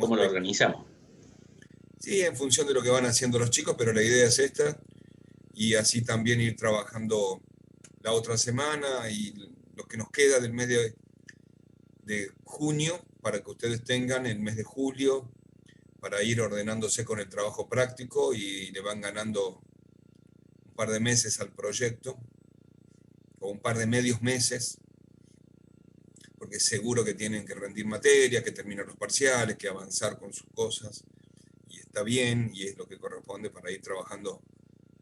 cómo lo organizamos. Sí, en función de lo que van haciendo los chicos, pero la idea es esta, y así también ir trabajando la otra semana y lo que nos queda del mes de junio, para que ustedes tengan el mes de julio, para ir ordenándose con el trabajo práctico y le van ganando un par de meses al proyecto, o un par de medios meses, porque seguro que tienen que rendir materia, que terminar los parciales, que avanzar con sus cosas, y está bien, y es lo que corresponde para ir trabajando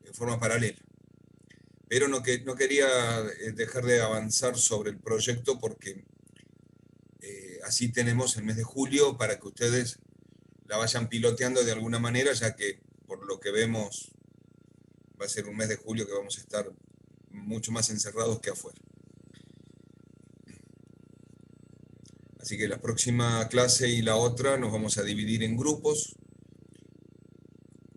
en forma paralela. Pero no quería dejar de avanzar sobre el proyecto porque así tenemos el mes de julio para que ustedes la vayan piloteando de alguna manera, ya que por lo que vemos va a ser un mes de julio que vamos a estar mucho más encerrados que afuera. Así que la próxima clase y la otra nos vamos a dividir en grupos.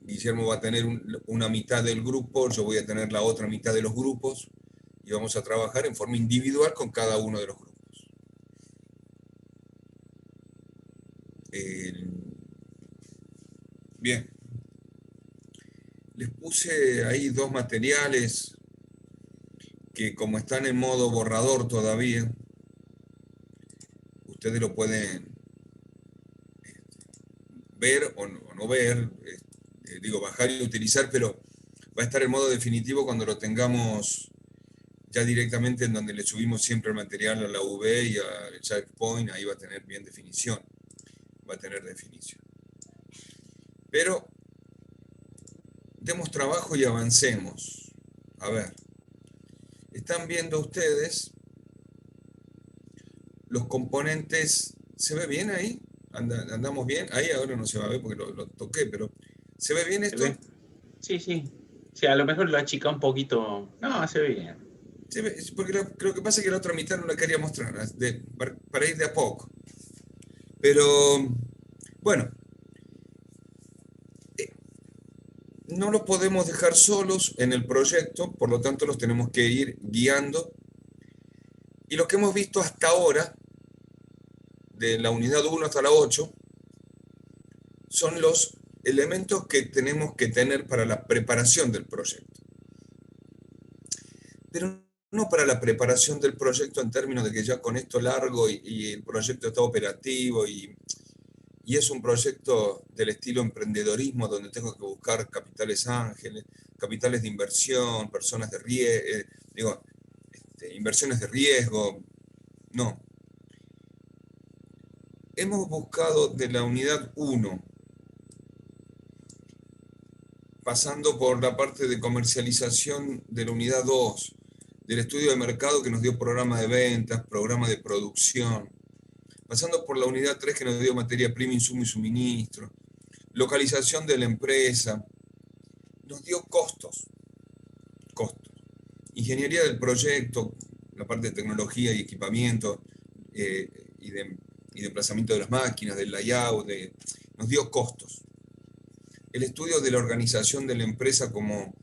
Guillermo va a tener una mitad del grupo, yo voy a tener la otra mitad de los grupos, y vamos a trabajar en forma individual con cada uno de los grupos. Bien. Les puse ahí dos materiales que, como están en modo borrador todavía, ustedes lo pueden ver o no ver, bajar y utilizar, pero va a estar en modo definitivo cuando lo tengamos ya directamente, en donde le subimos siempre el material a la UV y al checkpoint. Ahí va a tener bien definición, va a tener definición. Pero demos trabajo y avancemos. A ver, están viendo ustedes los componentes. ¿Se ve bien ahí? ¿Andamos bien? Ahí ahora no se va a ver porque lo toqué, pero ¿se ve bien ¿Se esto? ve? Sí, sí. Sí, a lo mejor lo achica un poquito. No, se ve bien. Se ve, porque lo que pasa es que la otra mitad no la quería mostrar, para ir de a poco. Pero, bueno, no los podemos dejar solos en el proyecto, por lo tanto los tenemos que ir guiando. Y lo que hemos visto hasta ahora, de la unidad 1 hasta la 8, son los elementos que tenemos que tener para la preparación del proyecto. Pero no para la preparación del proyecto en términos de que ya con esto largo y el proyecto está operativo y es un proyecto del estilo emprendedorismo, donde tengo que buscar capitales ángeles, capitales de inversión, personas de riesgo, inversiones de riesgo. No. Hemos buscado de la unidad 1, pasando por la parte de comercialización de la unidad 2, del estudio de mercado que nos dio programa de ventas, programa de producción, pasando por la unidad 3 que nos dio materia prima, insumo y suministro, localización de la empresa, nos dio costos, ingeniería del proyecto, la parte de tecnología y equipamiento, y de emplazamiento de las máquinas, del layout, nos dio costos. El estudio de la organización de la empresa como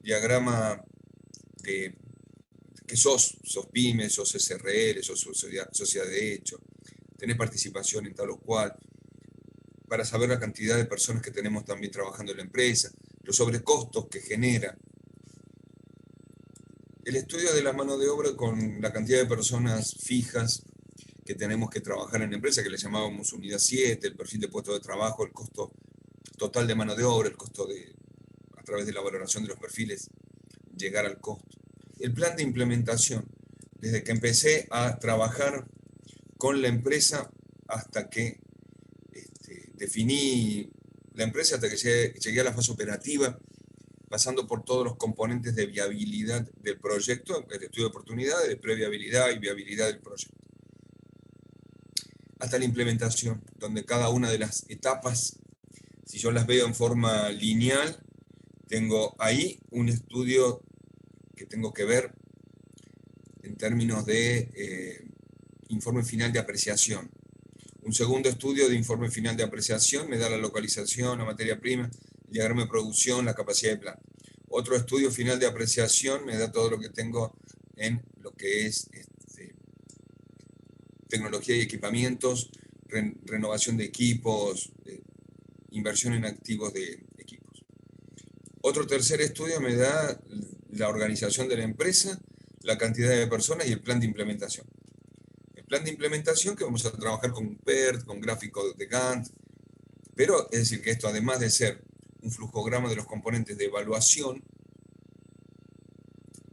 diagrama que sos pyme, sos SRL, sos sociedad de hecho, tenés participación en tal o cual, para saber la cantidad de personas que tenemos también trabajando en la empresa, los sobrecostos que genera. El estudio de la mano de obra con la cantidad de personas fijas que tenemos que trabajar en la empresa, que le llamábamos unidad 7, el perfil de puesto de trabajo, el costo total de mano de obra, el costo a través de la valoración de los perfiles, llegar al costo. El plan de implementación, desde que empecé a trabajar con la empresa hasta que definí la empresa, hasta que llegué a la fase operativa, pasando por todos los componentes de viabilidad del proyecto, el estudio de oportunidades, de previabilidad y viabilidad del proyecto, hasta la implementación, donde cada una de las etapas, si yo las veo en forma lineal, tengo ahí un estudio que tengo que ver en términos de informe final de apreciación. Un segundo estudio de informe final de apreciación me da la localización, la materia prima, el diagrama de producción, la capacidad de planta. Otro estudio final de apreciación me da todo lo que tengo en lo que es tecnología y equipamientos, renovación de equipos, inversión en activos de equipos. Otro tercer estudio me da la organización de la empresa, la cantidad de personas y el plan de implementación. El plan de implementación que vamos a trabajar con PERT, con gráfico de Gantt, pero es decir que esto, además de ser un flujograma de los componentes de evaluación,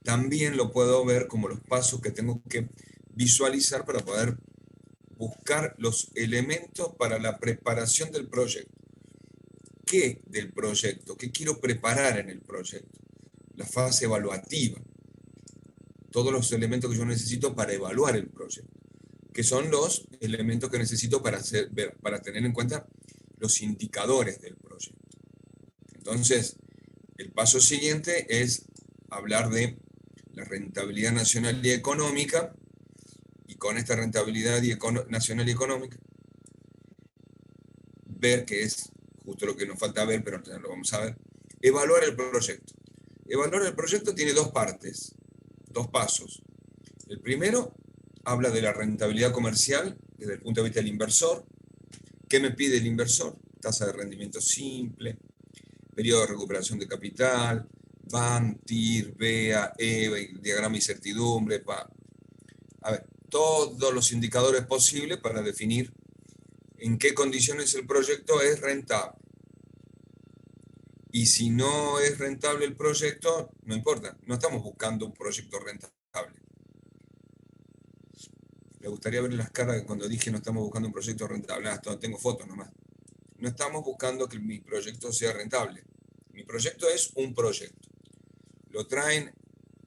también lo puedo ver como los pasos que tengo que visualizar para poder buscar los elementos para la preparación del proyecto. ¿Qué del proyecto? ¿Qué quiero preparar en el proyecto? La fase evaluativa. Todos los elementos que yo necesito para evaluar el proyecto, que son los elementos que necesito para tener en cuenta los indicadores del proyecto. Entonces, el paso siguiente es hablar de la rentabilidad nacional y económica, y con esta rentabilidad nacional y económica, ver, que es justo lo que nos falta ver, pero lo vamos a ver, evaluar el proyecto. Evaluar el proyecto tiene dos partes, dos pasos. El primero habla de la rentabilidad comercial desde el punto de vista del inversor. ¿Qué me pide el inversor? Tasa de rendimiento simple, periodo de recuperación de capital, BAM, TIR, BEA, EVA, diagrama de incertidumbre, a ver, todos los indicadores posibles para definir en qué condiciones el proyecto es rentable. Y si no es rentable el proyecto, no importa, no estamos buscando un proyecto rentable. Me gustaría ver las caras cuando dije no estamos buscando un proyecto rentable. Tengo fotos nomás. No estamos buscando que mi proyecto sea rentable. Mi proyecto es un proyecto. Lo traen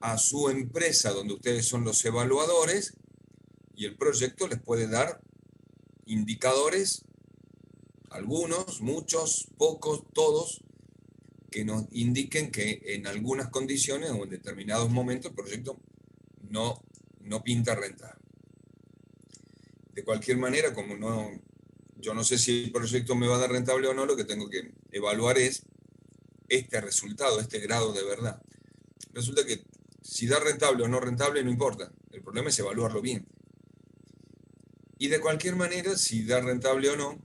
a su empresa donde ustedes son los evaluadores y el proyecto les puede dar indicadores, algunos, muchos, pocos, todos, que nos indiquen que en algunas condiciones o en determinados momentos el proyecto no pinta rentable. De cualquier manera, como yo no sé si el proyecto me va a dar rentable o no, lo que tengo que evaluar es este resultado, este grado de verdad. Resulta que si da rentable o no rentable no importa, el problema es evaluarlo bien. Y de cualquier manera, si da rentable o no,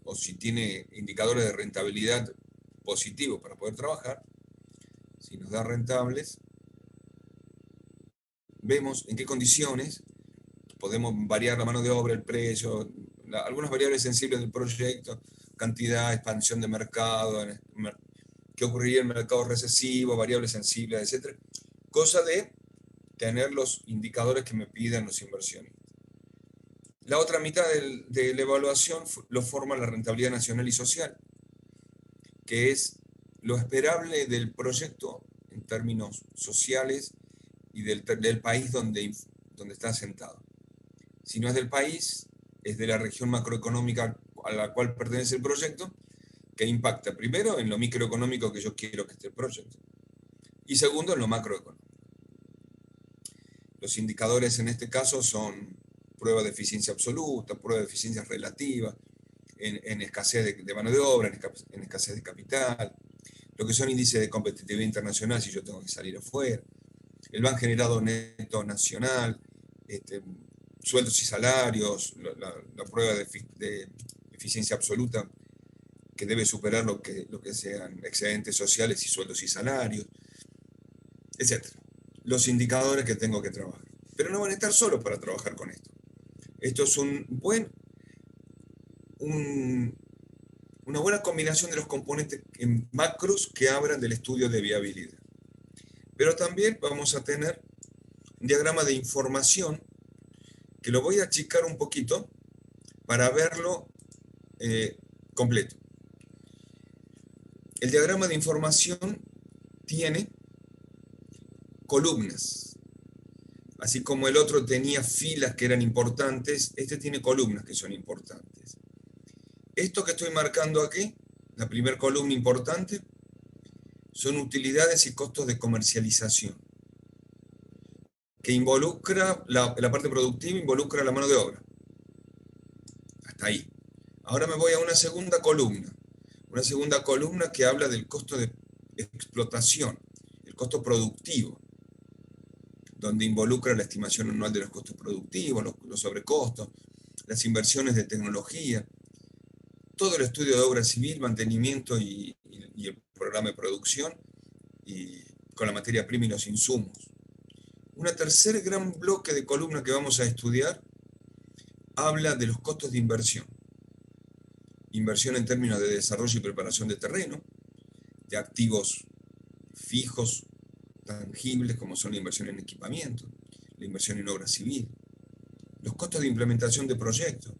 o si tiene indicadores de rentabilidad positivos para poder trabajar, si nos da rentables, vemos en qué condiciones podemos variar la mano de obra, el precio, algunas variables sensibles del proyecto, cantidad, expansión de mercado, qué ocurriría en el mercado recesivo, variables sensibles, etc. Cosa de tener los indicadores que me piden los inversionistas. La otra mitad de la evaluación lo forma la rentabilidad nacional y social, que es lo esperable del proyecto en términos sociales y del país donde está asentado. Si no es del país, es de la región macroeconómica a la cual pertenece el proyecto, que impacta primero en lo microeconómico que yo quiero que esté el proyecto, y segundo en lo macroeconómico. Los indicadores en este caso son prueba de eficiencia absoluta, prueba de eficiencia relativa, en escasez de mano de obra, en escasez de capital, lo que son índices de competitividad internacional si yo tengo que salir afuera, el BAN generado neto nacional, sueldos y salarios, la prueba de eficiencia absoluta que debe superar lo que sean excedentes sociales y sueldos y salarios, etc. Los indicadores que tengo que trabajar. Pero no van a estar solos para trabajar con esto. Esto es una buena combinación de los componentes en macros que hablan del estudio de viabilidad. Pero también vamos a tener un diagrama de información que lo voy a achicar un poquito para verlo completo. El diagrama de información tiene columnas. Así como el otro tenía filas que eran importantes, este tiene columnas que son importantes. Esto que estoy marcando aquí, la primera columna importante, son utilidades y costos de comercialización, que involucra la parte productiva, involucra la mano de obra. Hasta ahí. Ahora me voy a una segunda columna que habla del costo de explotación, el costo productivo, donde involucra la estimación anual de los costos productivos, los sobrecostos, las inversiones de tecnología, todo el estudio de obra civil, mantenimiento y el programa de producción, y con la materia prima y los insumos. Un tercer gran bloque de columna que vamos a estudiar habla de los costos de inversión. Inversión en términos de desarrollo y preparación de terreno, de activos fijos, tangibles, como son la inversión en equipamiento, la inversión en obra civil, los costos de implementación de proyectos,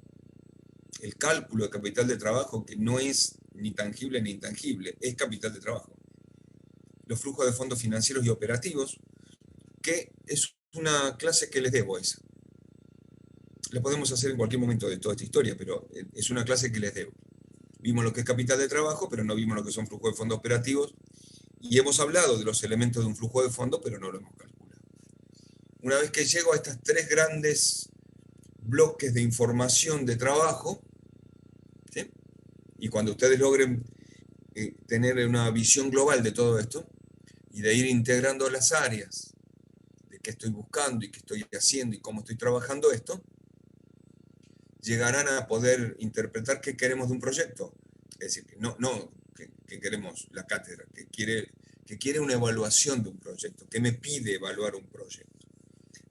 el cálculo de capital de trabajo, que no es ni tangible ni intangible, es capital de trabajo, los flujos de fondos financieros y operativos, que es una clase que les debo esa. La podemos hacer en cualquier momento de toda esta historia, pero es una clase que les debo. Vimos lo que es capital de trabajo, pero no vimos lo que son flujos de fondos operativos, y hemos hablado de los elementos de un flujo de fondos, pero no lo hemos calculado. Una vez que llego a estas tres grandes bloques de información de trabajo, ¿sí? Y cuando ustedes logren tener una visión global de todo esto, y de ir integrando las áreas de qué estoy buscando y qué estoy haciendo y cómo estoy trabajando esto, llegarán a poder interpretar qué queremos de un proyecto. Es decir, que queremos la cátedra, que quiere una evaluación de un proyecto, que me pide evaluar un proyecto.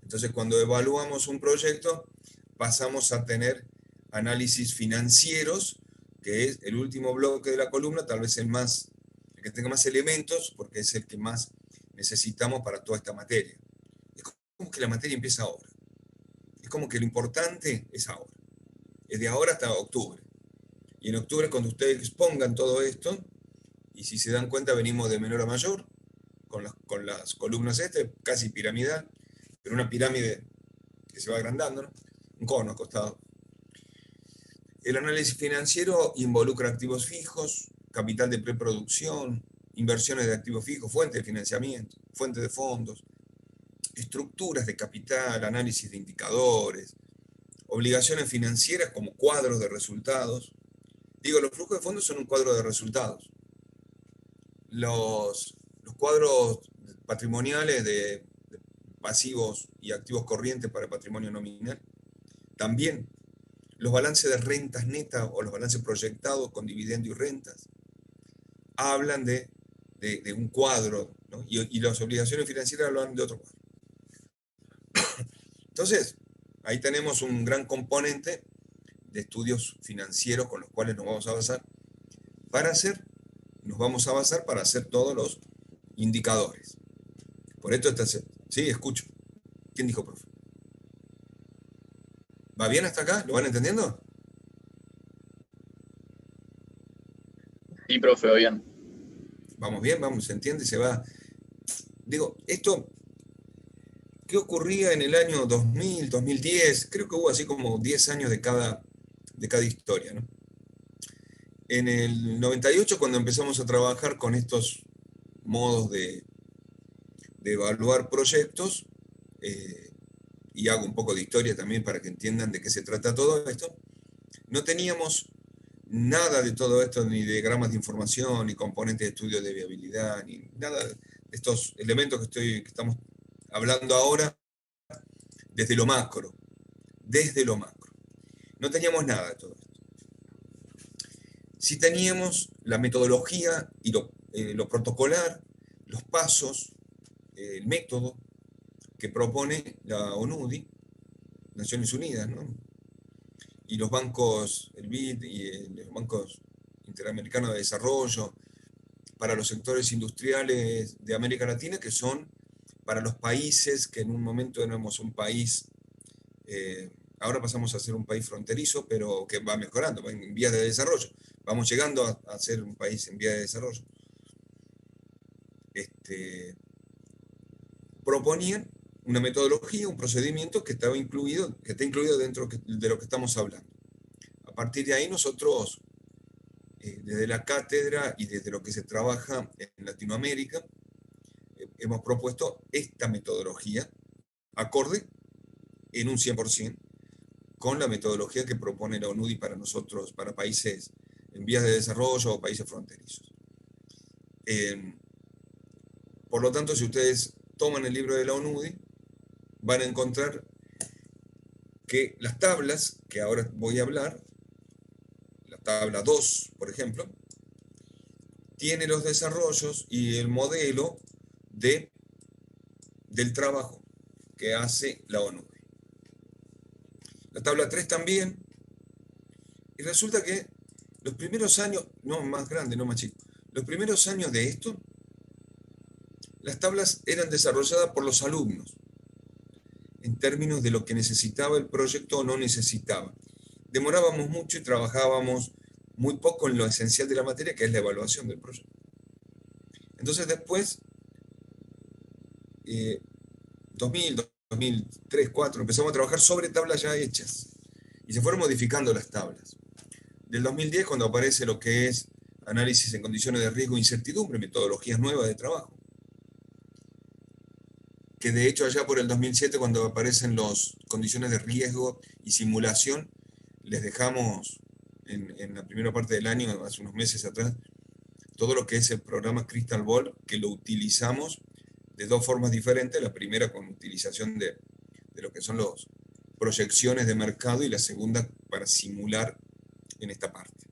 Entonces, cuando evaluamos un proyecto, pasamos a tener análisis financieros, que es el último bloque de la columna, tal vez el que tenga más elementos, porque es el que más necesitamos para toda esta materia. Es como que la materia empieza ahora. Es como que lo importante es ahora. Es de ahora hasta octubre. Y en octubre, cuando ustedes expongan todo esto, y si se dan cuenta, venimos de menor a mayor, con las columnas casi piramidal, pero una pirámide que se va agrandando, ¿no? Un cono acostado. El análisis financiero involucra activos fijos, capital de preproducción, inversiones de activos fijos, fuentes de financiamiento, fuentes de fondos, estructuras de capital, análisis de indicadores, obligaciones financieras como cuadros de resultados. Digo, los flujos de fondos son un cuadro de resultados. Los cuadros patrimoniales de pasivos y activos corrientes para el patrimonio nominal, también los balances de rentas netas o los balances proyectados con dividendo y rentas, hablan de un cuadro, ¿no? Y las obligaciones financieras hablan de otro cuadro. Entonces, ahí tenemos un gran componente de estudios financieros con los cuales nos vamos a basar para hacer todos los indicadores. Por esto sí, escucho. ¿Quién dijo, profe? ¿Va bien hasta acá? ¿Lo van entendiendo? Sí, profe, va bien. Vamos bien, se entiende, se va. Digo, esto, ¿qué ocurría en el año 2000, 2010? Creo que hubo así como 10 años de cada historia, ¿no? En el 98, cuando empezamos a trabajar con estos modos de evaluar proyectos, y hago un poco de historia también para que entiendan de qué se trata todo esto, no teníamos nada de todo esto, ni diagramas de información, ni componentes de estudio de viabilidad, ni nada de estos elementos que estamos hablando ahora desde lo macro. No teníamos nada de todo esto. Sí teníamos la metodología y lo protocolar, los pasos, el método que propone la ONUDI, Naciones Unidas, ¿no? Y los bancos, el BID y los bancos interamericanos de desarrollo, para los sectores industriales de América Latina, que son para los países que en un momento éramos un país, ahora pasamos a ser un país fronterizo, pero que va mejorando, va en vías de desarrollo. Vamos llegando a ser un país en vías de desarrollo. Proponían una metodología, un procedimiento que está incluido dentro de lo que estamos hablando. A partir de ahí nosotros, desde la cátedra y desde lo que se trabaja en Latinoamérica, hemos propuesto esta metodología acorde en un 100% con la metodología que propone la ONUDI para nosotros, para países en vías de desarrollo o países fronterizos. Por lo tanto, si ustedes toman el libro de la ONUDI, van a encontrar que las tablas que ahora voy a hablar, la tabla 2, por ejemplo, tiene los desarrollos y el modelo del trabajo que hace la ONU. La tabla 3 también, y resulta que los primeros años, no más grande, no más chico, los primeros años de esto, las tablas eran desarrolladas por los alumnos, en términos de lo que necesitaba el proyecto o no necesitaba. Demorábamos mucho y trabajábamos muy poco en lo esencial de la materia, que es la evaluación del proyecto. Entonces después, 2000, 2003, 2004, empezamos a trabajar sobre tablas ya hechas, y se fueron modificando las tablas. Del 2010, cuando aparece lo que es análisis en condiciones de riesgo e incertidumbre, metodologías nuevas de trabajo, que de hecho allá por el 2007, cuando aparecen las condiciones de riesgo y simulación, les dejamos en la primera parte del año, hace unos meses atrás, todo lo que es el programa Crystal Ball, que lo utilizamos de dos formas diferentes. La primera con utilización de lo que son las proyecciones de mercado, y la segunda para simular en esta parte,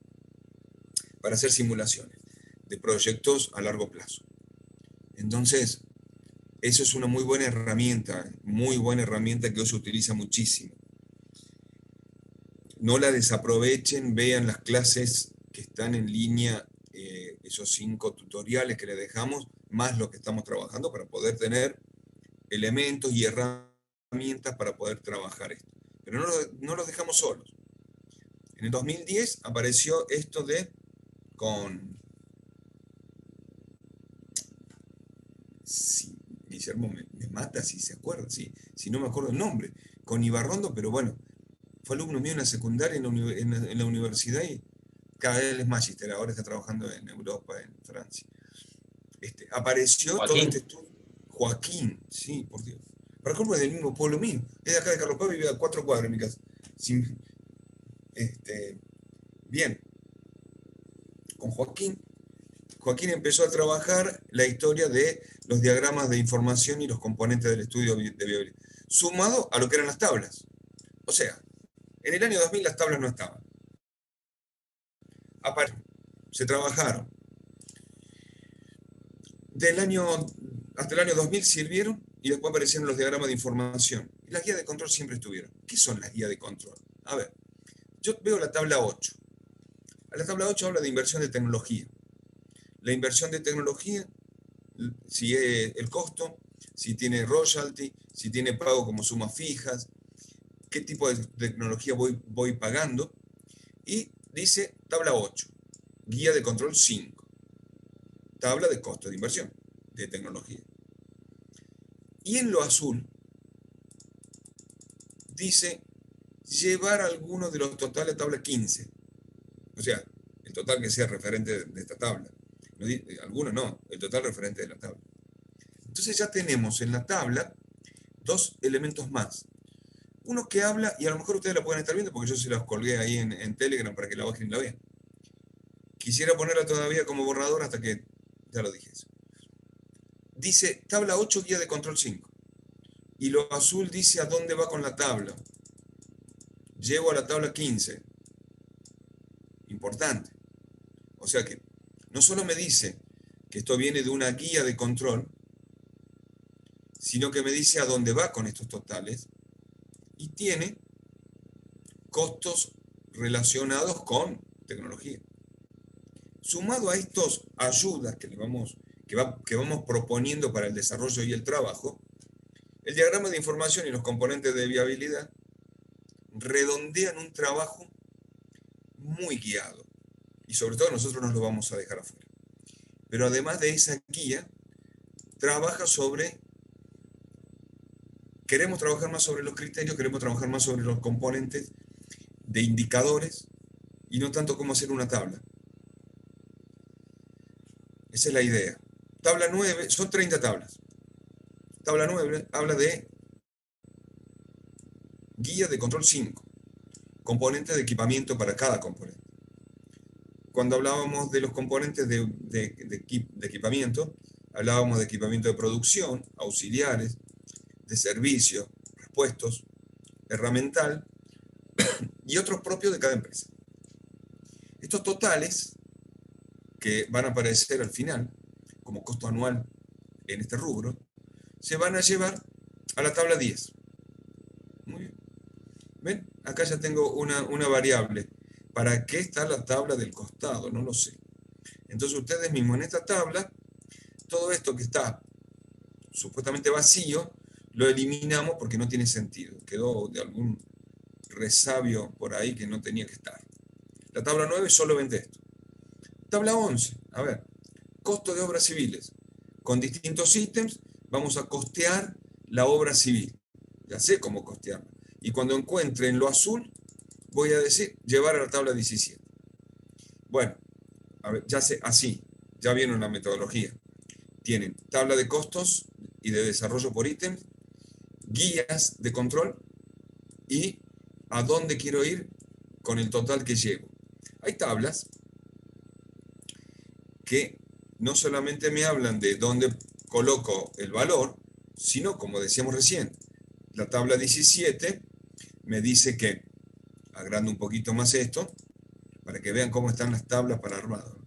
para hacer simulaciones de proyectos a largo plazo. Entonces, eso es una muy buena herramienta que hoy se utiliza muchísimo. No la desaprovechen, vean las clases que están en línea, esos 5 tutoriales que les dejamos, más lo que estamos trabajando, para poder tener elementos y herramientas para poder trabajar esto. Pero no los dejamos solos. En el 2010 apareció esto sí, Guillermo me mata si se acuerda, si no me acuerdo el nombre, con Ibarrondo, pero bueno, fue alumno mío en la secundaria, en la universidad, y cada vez es magíster, ahora está trabajando en Europa, en Francia. Apareció Joaquín. todo este estudio. Joaquín, sí, por Dios. Para colmo es del mismo pueblo mío, es de acá de Carlos Paz, vivía a 4 cuadras en mi casa. Bien, con Joaquín empezó a trabajar la historia de los diagramas de información y los componentes del estudio de viabilidad, sumado a lo que eran las tablas. O sea, en el año 2000 las tablas no estaban. Se trabajaron. Hasta el año 2000 sirvieron, y después aparecieron los diagramas de información. Y las guías de control siempre estuvieron. ¿Qué son las guías de control? A ver, yo veo la tabla 8. La tabla 8 habla de inversión de tecnología. La inversión de tecnología, si es el costo, si tiene royalty, si tiene pago como sumas fijas, qué tipo de tecnología voy pagando. Y dice tabla 8, guía de control 5, tabla de costo de inversión de tecnología. Y en lo azul dice llevar algunos de los totales a tabla 15. O sea, el total que sea referente de esta tabla. Algunos no, el total referente de la tabla. Entonces ya tenemos en la tabla 2 elementos más. Uno que habla, y a lo mejor ustedes la pueden estar viendo porque yo se los colgué ahí en Telegram para que la bajen y la vean. Quisiera ponerla todavía como borrador hasta que ya lo dije eso. Dice tabla 8, guía de control 5. Y lo azul dice a dónde va con la tabla. Llego a la tabla 15. Importante. O sea que no solo me dice que esto viene de una guía de control, sino que me dice a dónde va con estos totales, y tiene costos relacionados con tecnología. Sumado a estas ayudas que vamos proponiendo para el desarrollo y el trabajo, el diagrama de información y los componentes de viabilidad redondean un trabajo muy guiado. Y sobre todo nosotros nos lo vamos a dejar afuera. Pero además de esa guía, queremos trabajar más sobre los criterios, queremos trabajar más sobre los componentes de indicadores, y no tanto cómo hacer una tabla. Esa es la idea. Tabla 9, son 30 tablas. Tabla 9 habla de guía de control 5, componentes de equipamiento para cada componente. Cuando hablábamos de los componentes de equipamiento, hablábamos de equipamiento de producción, auxiliares, de servicio, repuestos, herramental y otros propios de cada empresa. Estos totales, que van a aparecer al final como costo anual en este rubro, se van a llevar a la tabla 10. Muy bien. ¿Ven? Acá ya tengo una variable. ¿Para qué está la tabla del costado? No lo sé. Entonces ustedes mismos en esta tabla, todo esto que está supuestamente vacío, lo eliminamos porque no tiene sentido. Quedó de algún resabio por ahí que no tenía que estar. La tabla 9 solo vende esto. Tabla 11, a ver, costo de obras civiles. Con distintos ítems vamos a costear la obra civil. Ya sé cómo costearla. Y cuando encuentre en lo azul, voy a decir llevar a la tabla 17. Bueno, a ver, ya sé, así, ya viene una metodología. Tienen tabla de costos y de desarrollo por ítem, guías de control y a dónde quiero ir con el total que llevo. Hay tablas que no solamente me hablan de dónde coloco el valor, sino, como decíamos recién, la tabla 17 me dice que, agrando un poquito más esto, para que vean cómo están las tablas para armado.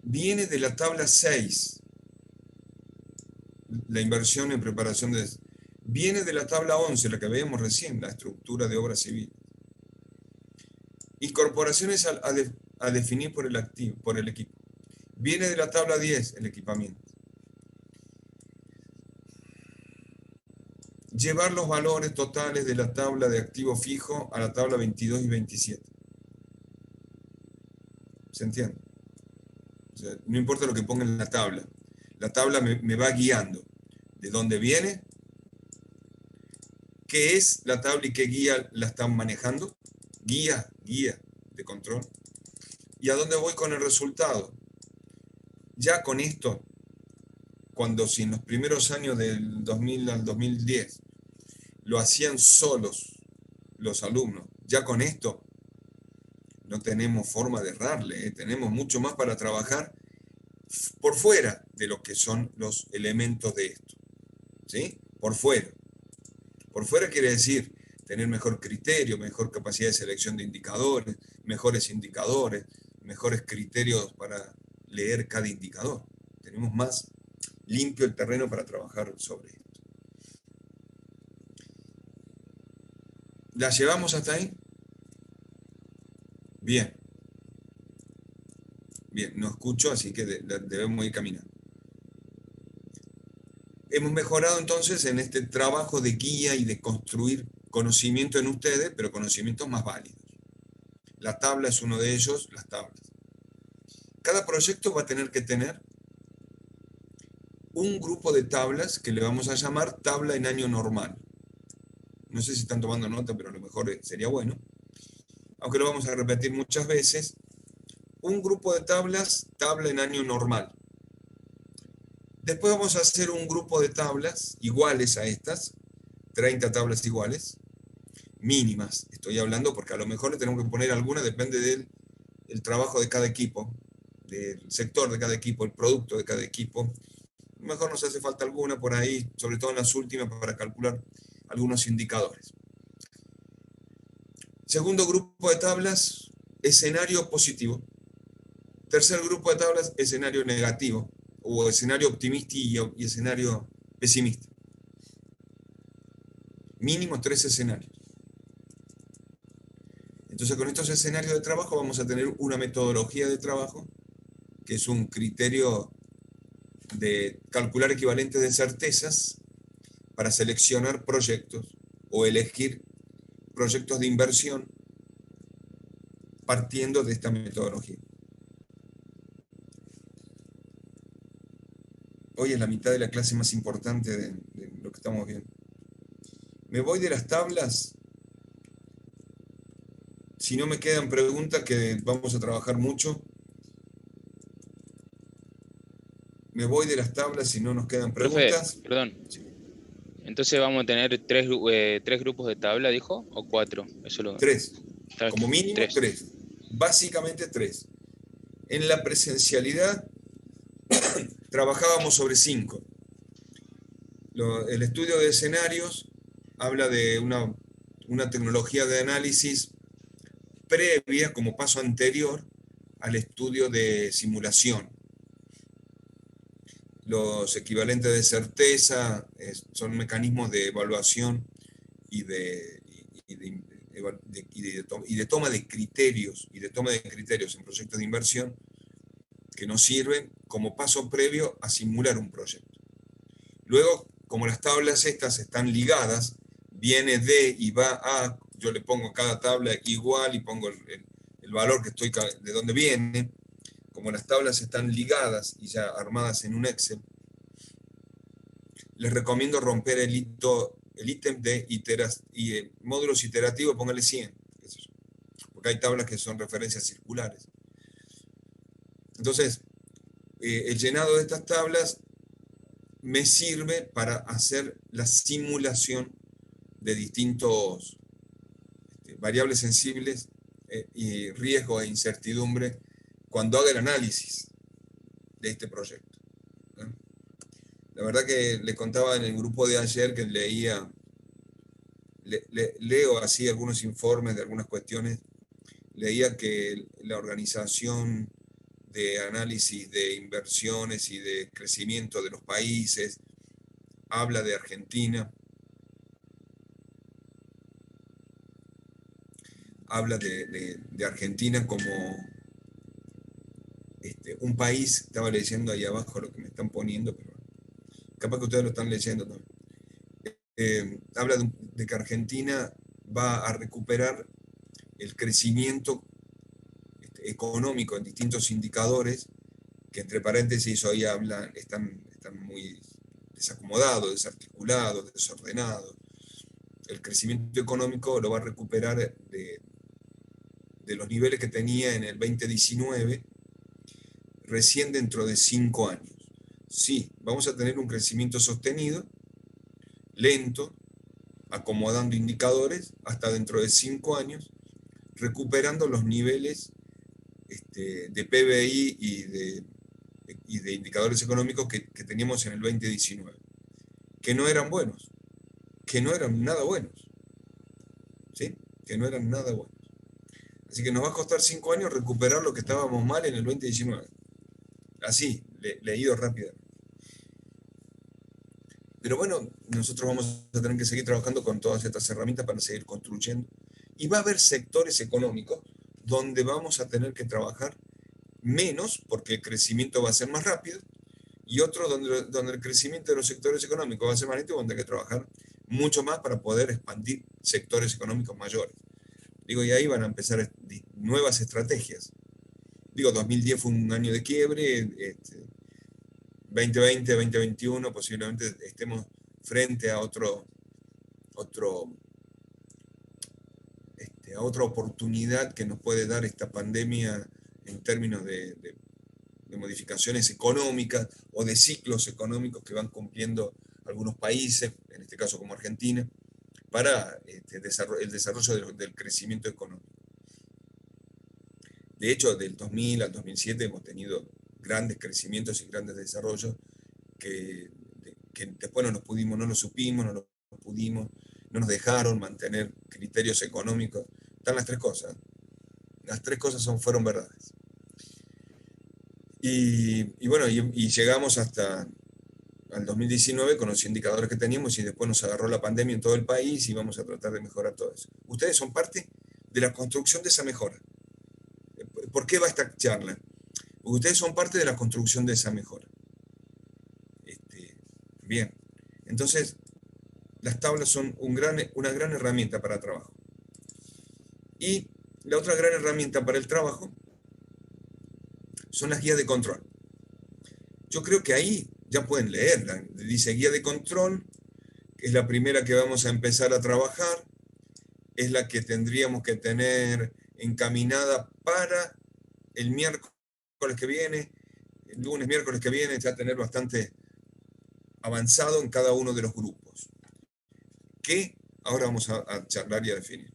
Viene de la tabla 6, la inversión en preparación de... Viene de la tabla 11, la que veíamos recién, la estructura de obra civil. Incorporaciones a definir por el equipo. Viene de la tabla 10, el equipamiento. Llevar los valores totales de la tabla de activo fijo a la tabla 22 y 27. ¿Se entiende? O sea, no importa lo que ponga en la tabla me va guiando de dónde viene, qué es la tabla y qué guía la están manejando, guía de control, y a dónde voy con el resultado. Ya con esto, si en los primeros años del 2000 al 2010 lo hacían solos los alumnos, ya con esto no tenemos forma de errarle, tenemos mucho más para trabajar por fuera de lo que son los elementos de esto, ¿sí? Por fuera. Por fuera quiere decir tener mejor criterio, mejor capacidad de selección de indicadores, mejores criterios para leer cada indicador. Tenemos más limpio el terreno para trabajar sobre esto. ¿La llevamos hasta ahí? Bien. Bien, no escucho, así que debemos ir caminando. Hemos mejorado entonces en este trabajo de guía y de construir conocimiento en ustedes, pero conocimientos más válidos. La tabla es uno de ellos, las tablas. Cada proyecto va a tener que tener un grupo de tablas que le vamos a llamar tabla en año normal. No sé si están tomando nota, pero a lo mejor sería bueno. Aunque lo vamos a repetir muchas veces. Un grupo de tablas, tabla en año normal. Después vamos a hacer un grupo de tablas iguales a estas, 30 tablas iguales, mínimas. Estoy hablando porque a lo mejor le tenemos que poner alguna, depende del trabajo de cada equipo, del sector de cada equipo, el producto de cada equipo. A lo mejor nos hace falta alguna por ahí, sobre todo en las últimas, para calcular algunos indicadores. Segundo grupo de tablas, escenario positivo. Tercer grupo de tablas, escenario negativo, o escenario optimista y escenario pesimista. Mínimo 3 escenarios. Entonces, con estos escenarios de trabajo vamos a tener una metodología de trabajo, que es un criterio de calcular equivalentes de certezas para seleccionar proyectos o elegir proyectos de inversión partiendo de esta metodología. Hoy es la mitad de la clase más importante de lo que estamos viendo. Me voy de las tablas. Si no me quedan preguntas, que vamos a trabajar mucho. Me voy de las tablas si no nos quedan preguntas. Profe, perdón. Sí. Entonces vamos a tener tres grupos de tabla, ¿dijo? ¿O 4? Eso 3. Como mínimo 3. Básicamente 3. En la presencialidad trabajábamos sobre 5. El estudio de escenarios habla de una tecnología de análisis previa, como paso anterior, al estudio de simulación. Los equivalentes de certeza son mecanismos de evaluación y de toma de criterios en proyectos de inversión que nos sirven como paso previo a simular un proyecto. Luego, como las tablas estas están ligadas, viene de y va a, yo le pongo a cada tabla igual y pongo el valor que estoy, de dónde viene. Como las tablas están ligadas y ya armadas en un Excel, les recomiendo romper el ítem de módulos iterativos, póngale 100, porque hay tablas que son referencias circulares. Entonces, el llenado de estas tablas me sirve para hacer la simulación de distintos variables sensibles y riesgo e incertidumbre cuando haga el análisis de este proyecto, ¿no? La verdad que le contaba en el grupo de ayer que leo así algunos informes de algunas cuestiones, leía que la organización de análisis de inversiones y de crecimiento de los países habla de Argentina, habla de Argentina como un país. Estaba leyendo ahí abajo lo que me están poniendo, pero capaz que ustedes lo están leyendo también. Habla de que Argentina va a recuperar el crecimiento económico en distintos indicadores, que entre paréntesis hoy están muy desacomodados, desarticulados, desordenados. El crecimiento económico lo va a recuperar de los niveles que tenía en el 2019, recién dentro de 5 años. Sí, vamos a tener un crecimiento sostenido, lento, acomodando indicadores, hasta dentro de 5 años, recuperando los niveles de PBI y de indicadores económicos que teníamos en el 2019, que no eran buenos, que no eran nada buenos, ¿sí? Que no eran nada buenos. Así que nos va a costar 5 años recuperar lo que estábamos mal en el 2019. Así, leído rápidamente. Pero bueno, nosotros vamos a tener que seguir trabajando con todas estas herramientas para seguir construyendo. Y va a haber sectores económicos donde vamos a tener que trabajar menos, porque el crecimiento va a ser más rápido, y otros donde el crecimiento de los sectores económicos va a ser más lento, donde hay que trabajar mucho más para poder expandir sectores económicos mayores. Digo, y ahí van a empezar nuevas estrategias. Digo, 2010 fue un año de quiebre, 2020, 2021 posiblemente estemos frente a otra oportunidad que nos puede dar esta pandemia en términos de modificaciones económicas o de ciclos económicos que van cumpliendo algunos países, en este caso como Argentina, para el desarrollo del crecimiento económico. De hecho, del 2000 al 2007 hemos tenido grandes crecimientos y grandes desarrollos que después no lo supimos, no nos dejaron mantener criterios económicos. Están las tres cosas. Las tres cosas fueron verdades. Y bueno, llegamos hasta al 2019 con los indicadores que teníamos y después nos agarró la pandemia en todo el país y vamos a tratar de mejorar todo eso. Ustedes son parte de la construcción de esa mejora. ¿Por qué va esta charla? Porque ustedes son parte de la construcción de esa mejora. Bien, entonces las tablas son una gran herramienta para trabajo. Y la otra gran herramienta para el trabajo son las guías de control. Yo creo que ahí ya pueden leerla. Dice guía de control, que es la primera que vamos a empezar a trabajar, es la que tendríamos que tener encaminada para el miércoles que viene, el lunes, miércoles que viene, ya tener bastante avanzado en cada uno de los grupos, que ahora vamos a charlar y a definir.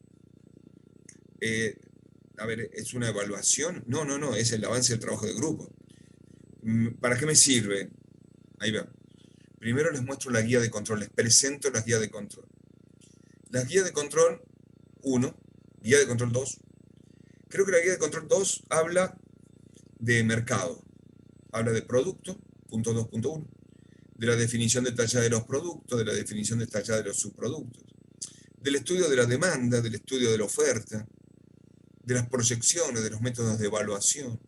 A ver, ¿es una evaluación? No, es el avance del trabajo de grupo. ¿Para qué me sirve? Ahí va. Primero les muestro la guía de control, les presento la guía de control. Las guías de control 1, guía de control 2. Creo que la guía de control 2 habla de mercado, habla de producto, punto 2.1, de la definición detallada de los productos, de la definición detallada de los subproductos, del estudio de la demanda, del estudio de la oferta, de las proyecciones, de los métodos de evaluación,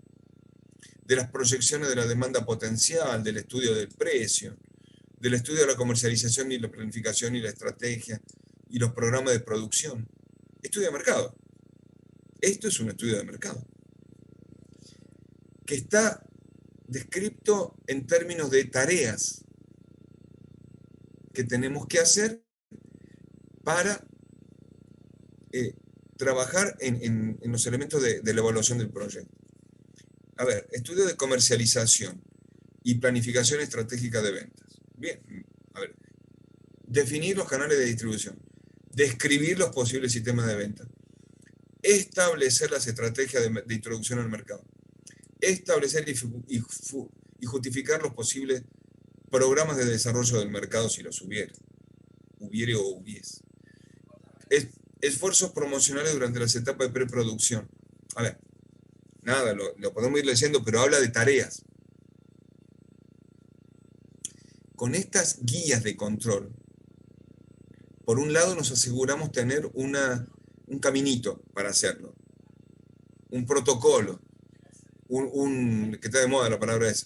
de las proyecciones de la demanda potencial, del estudio del precio, del estudio de la comercialización y la planificación y la estrategia y los programas de producción. Estudio de mercado. Esto es un estudio de mercado que está descrito en términos de tareas que tenemos que hacer para trabajar en los elementos de la evaluación del proyecto. A ver, estudio de comercialización y planificación estratégica de ventas. Bien, a ver, definir los canales de distribución, describir los posibles sistemas de venta, establecer las estrategias de introducción al mercado, establecer y justificar los posibles programas de desarrollo del mercado si los hubiere o hubiese. Esfuerzos promocionales durante las etapas de preproducción. A ver, nada, lo podemos ir leyendo, pero habla de tareas. Con estas guías de control, por un lado nos aseguramos tener un caminito para hacerlo, un protocolo, que está de moda la palabra esa,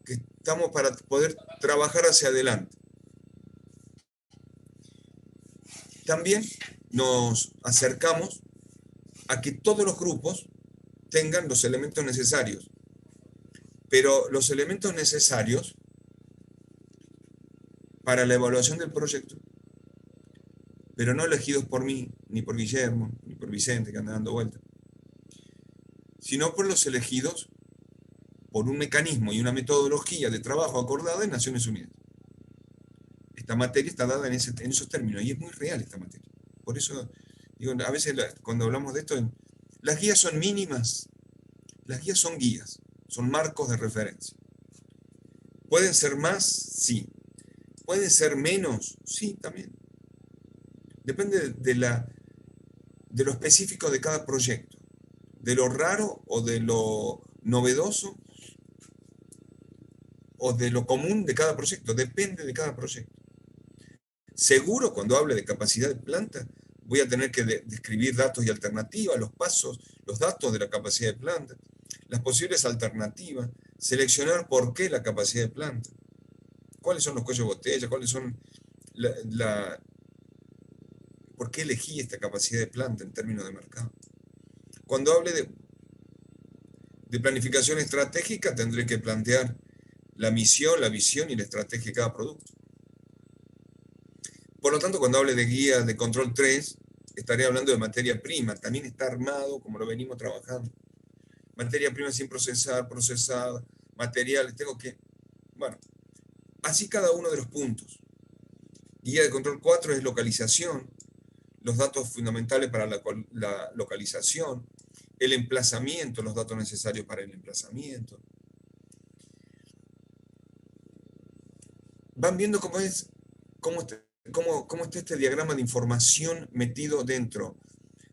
que estamos para poder trabajar hacia adelante. También nos acercamos a que todos los grupos tengan los elementos necesarios, pero los elementos necesarios para la evaluación del proyecto, pero no elegidos por mí, ni por Guillermo, ni por Vicente, que anda dando vueltas, sino por los elegidos por un mecanismo y una metodología de trabajo acordada en Naciones Unidas. Esta materia está dada en esos términos, y es muy real esta materia. Por eso, digo, a veces cuando hablamos de esto, las guías son mínimas, las guías son guías, son marcos de referencia. ¿Pueden ser más? Sí. ¿Pueden ser menos? Sí, también. Depende de lo específico de cada proyecto, de lo raro o de lo novedoso o de lo común de cada proyecto, depende de cada proyecto. Seguro, cuando hable de capacidad de planta, voy a tener que describir datos y alternativas, los pasos, los datos de la capacidad de planta, las posibles alternativas, seleccionar por qué la capacidad de planta, cuáles son los cuellos de botella, cuáles son por qué elegí esta capacidad de planta en términos de mercado. Cuando hable de planificación estratégica, tendré que plantear la misión, la visión y la estrategia de cada producto. Por lo tanto, cuando hable de guía de control 3, estaré hablando de materia prima. También está armado como lo venimos trabajando. Materia prima sin procesar, procesada, materiales, bueno, así cada uno de los puntos. Guía de control 4 es localización, los datos fundamentales para la localización, el emplazamiento, los datos necesarios para el emplazamiento. Van viendo cómo está este diagrama de información metido dentro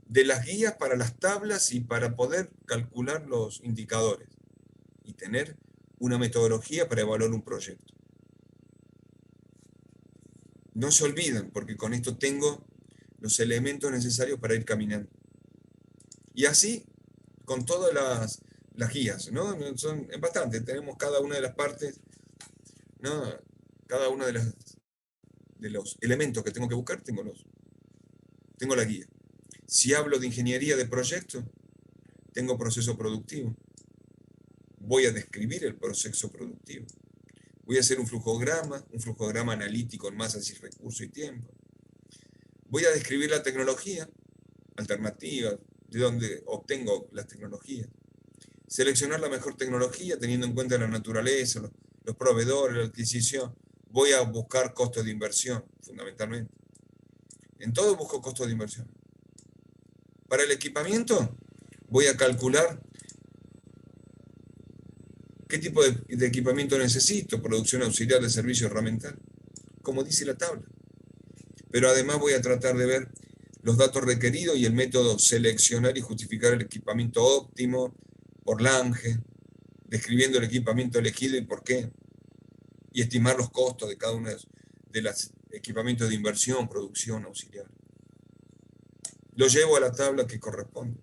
de las guías para las tablas y para poder calcular los indicadores y tener una metodología para evaluar un proyecto. No se olviden, porque con esto tengo los elementos necesarios para ir caminando. Y así, con todas las guías, ¿no? Son bastante, tenemos cada una de las partes, ¿no? Cada una de los elementos que tengo que buscar, tengo la guía. Si hablo de ingeniería de proyecto, tengo proceso productivo. Voy a describir el proceso productivo. Voy a hacer un flujograma analítico en masas y recursos y tiempo. Voy a describir la tecnología alternativa, de dónde obtengo las tecnologías. Seleccionar la mejor tecnología teniendo en cuenta la naturaleza, los proveedores, la adquisición. Voy a buscar costos de inversión, fundamentalmente. En todo busco costos de inversión. Para el equipamiento, voy a calcular qué tipo de equipamiento necesito, producción auxiliar de servicio herramental, como dice la tabla. Pero además voy a tratar de ver los datos requeridos y el método seleccionar y justificar el equipamiento óptimo por LANGE, describiendo el equipamiento elegido y por qué, y estimar los costos de cada uno de los equipamientos de inversión, producción, auxiliar. Lo llevo a la tabla que corresponde.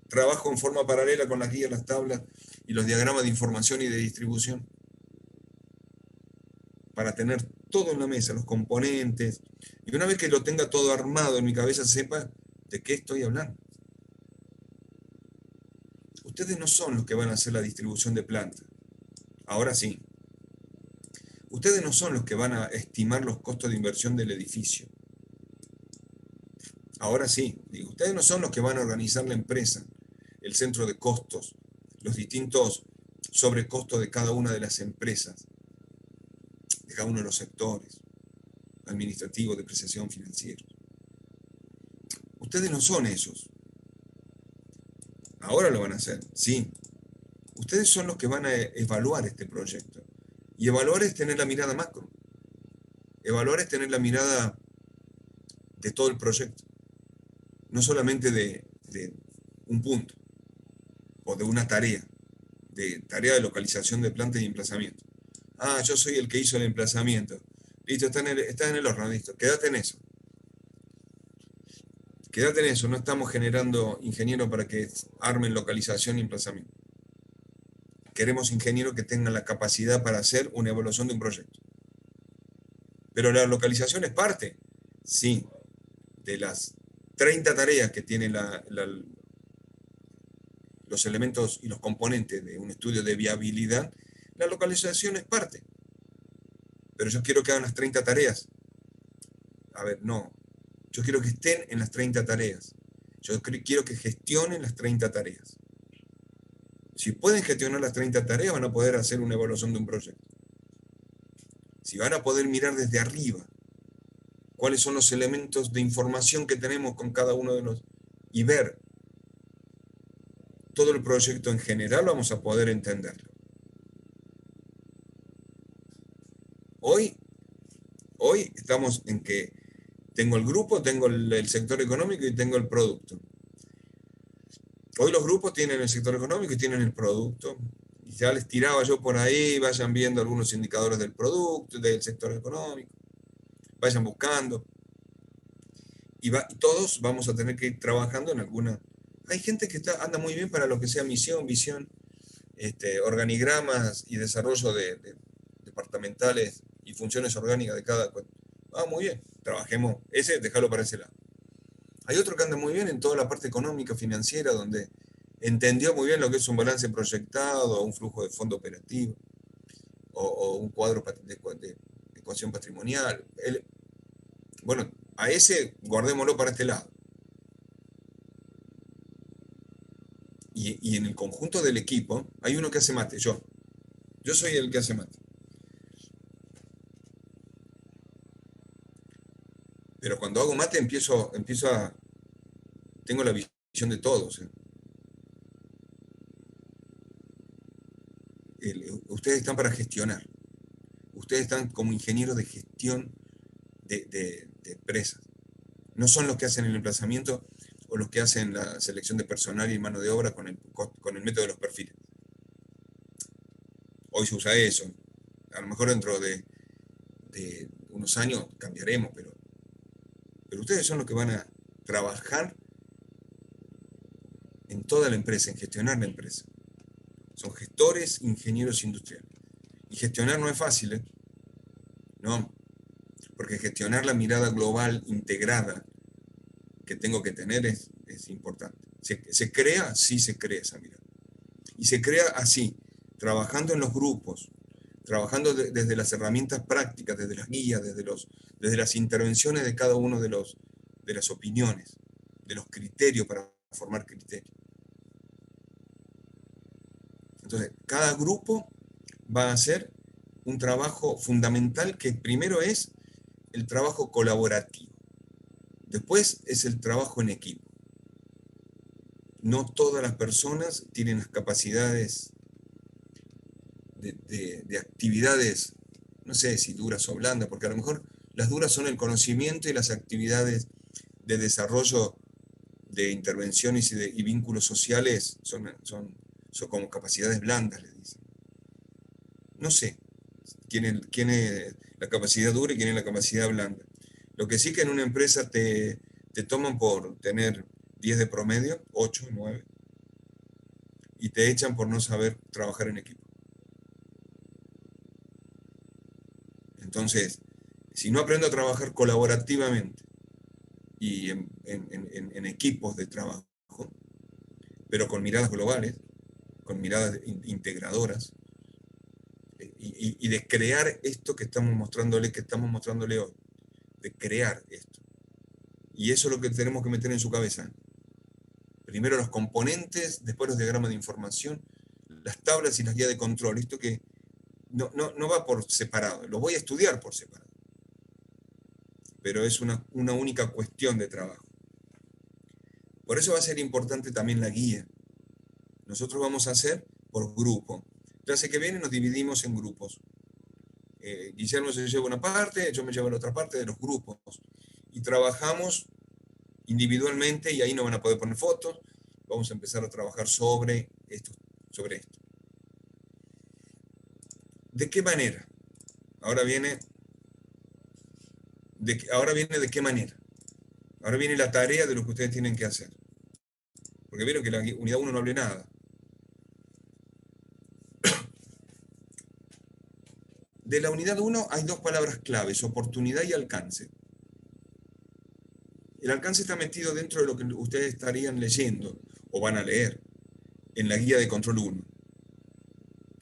Trabajo en forma paralela con las guías, las tablas y los diagramas de información y de distribución para tener todo en la mesa, los componentes, y una vez que lo tenga todo armado en mi cabeza, sepa de qué estoy hablando. Ustedes no son los que van a hacer la distribución de planta. Ahora sí. Ustedes no son los que van a estimar los costos de inversión del edificio. Ahora sí. Ustedes no son los que van a organizar la empresa, el centro de costos, los distintos sobrecostos de cada una de las empresas, de cada uno de los sectores, administrativo, depreciación financiera. Ustedes no son esos. Ahora lo van a hacer, sí. Ustedes son los que van a evaluar este proyecto. Y evaluar es tener la mirada macro. Evaluar es tener la mirada de todo el proyecto. No solamente de un punto o de una tarea de localización de planta y emplazamiento. Ah, yo soy el que hizo el emplazamiento. Listo, está en el horno, listo. Quédate en eso. Quédate en eso, no estamos generando ingenieros para que armen localización y emplazamiento. Queremos ingenieros que tengan la capacidad para hacer una evaluación de un proyecto. Pero la localización es parte, sí, de las 30 tareas que tienen los elementos y los componentes de un estudio de viabilidad. La localización es parte. Pero yo quiero que hagan las 30 tareas. A ver, no. Yo quiero que estén en las 30 tareas. Yo quiero que gestionen las 30 tareas. Si pueden gestionar las 30 tareas, van a poder hacer una evaluación de un proyecto. Si van a poder mirar desde arriba cuáles son los elementos de información que tenemos con cada uno de los y ver todo el proyecto en general, vamos a poder entenderlo. Hoy estamos en que tengo el grupo, tengo el sector económico y tengo el producto. Hoy los grupos tienen el sector económico y tienen el producto. Y ya les tiraba yo por ahí, vayan viendo algunos indicadores del producto, del sector económico. Vayan buscando. Y todos vamos a tener que ir trabajando en alguna. Hay gente que anda muy bien para lo que sea misión, visión, organigramas y desarrollo de departamentales y funciones orgánicas de cada. Muy bien, trabajemos. Ese, déjalo para ese lado. Hay otro que anda muy bien en toda la parte económica, financiera, donde entendió muy bien lo que es un balance proyectado, un flujo de fondo operativo, o un cuadro de ecuación patrimonial. Bueno, a ese guardémoslo para este lado. Y en el conjunto del equipo hay uno que hace mate, yo. Yo soy el que hace mate. Pero cuando hago mate empiezo a... Tengo la visión de todos. Ustedes están para gestionar. Ustedes están como ingenieros de gestión de empresas. No son los que hacen el emplazamiento o los que hacen la selección de personal y mano de obra con el método de los perfiles. Hoy se usa eso. A lo mejor dentro de unos años cambiaremos, pero ustedes son los que van a trabajar en toda la empresa, en gestionar la empresa. Son gestores, ingenieros industriales. Y gestionar no es fácil, ¿eh? No, porque gestionar la mirada global integrada que tengo que tener es importante. ¿Se crea? Sí se crea esa mirada. Y se crea así, trabajando en los grupos, trabajando desde las herramientas prácticas, desde las guías, desde las intervenciones de cada uno de las opiniones, de los criterios para formar criterios. Entonces, cada grupo va a hacer un trabajo fundamental que primero es el trabajo colaborativo. Después es el trabajo en equipo. No todas las personas tienen las capacidades de actividades, no sé si duras o blandas, porque a lo mejor las duras son el conocimiento y las actividades de desarrollo de intervenciones y vínculos sociales son como capacidades blandas, le dicen. No sé quién es la capacidad dura y quién es la capacidad blanda. Lo que sí que en una empresa te toman por tener 10 de promedio, 8, 9, y te echan por no saber trabajar en equipo. Entonces, si no aprendo a trabajar colaborativamente y en equipos de trabajo, pero con miradas globales, con miradas integradoras, y de crear esto que estamos mostrándole hoy, de crear esto. Y eso es lo que tenemos que meter en su cabeza. Primero los componentes, después los diagramas de información, las tablas y las guías de control. Esto que no va por separado, lo voy a estudiar por separado. Pero es una única cuestión de trabajo. Por eso va a ser importante también la guía. Nosotros vamos a hacer por grupo. Clase que viene nos dividimos en grupos. Guillermo se lleva una parte, yo me llevo la otra parte de los grupos. Y trabajamos individualmente y ahí no van a poder poner fotos. Vamos a empezar a trabajar sobre esto. ¿De qué manera? Ahora viene de qué manera. Ahora viene la tarea de lo que ustedes tienen que hacer. Porque vieron que la unidad 1 no hablé nada. De la unidad 1 hay dos palabras claves, oportunidad y alcance. El alcance está metido dentro de lo que ustedes estarían leyendo o van a leer en la guía de control 1.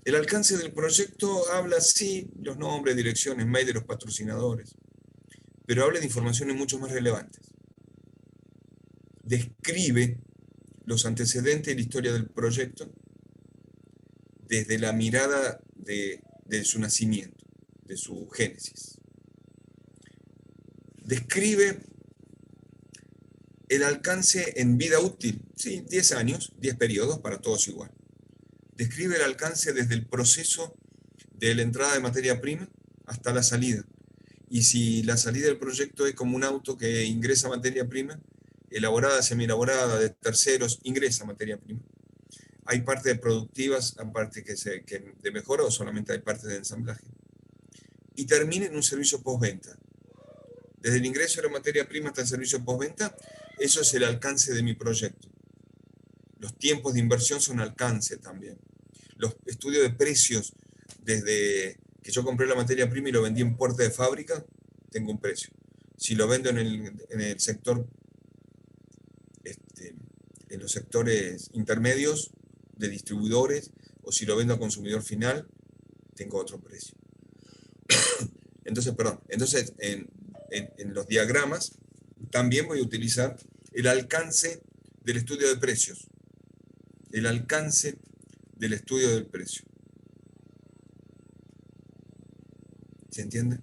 El alcance del proyecto habla, sí, los nombres, direcciones, mail de los patrocinadores, pero habla de informaciones mucho más relevantes. Describe los antecedentes y la historia del proyecto desde la mirada de su nacimiento, de su génesis. Describe el alcance en vida útil, sí, 10 años, 10 periodos, para todos igual. Describe el alcance desde el proceso de la entrada de materia prima hasta la salida. Y si la salida del proyecto es como un auto que ingresa materia prima, elaborada, semi-elaborada, de terceros, ingresa materia prima. Hay partes productivas, aparte que de mejora, o solamente hay partes de ensamblaje. Y termina en un servicio postventa. Desde el ingreso de la materia prima hasta el servicio postventa, eso es el alcance de mi proyecto. Los tiempos de inversión son alcance también. Los estudios de precios, desde que yo compré la materia prima y lo vendí en puerta de fábrica, tengo un precio. Si lo vendo en el sector, en los sectores intermedios de distribuidores, o si lo vendo a consumidor final, tengo otro precio. Entonces, en los diagramas también voy a utilizar el alcance del estudio de precios. El alcance del estudio del precio. ¿Se entiende?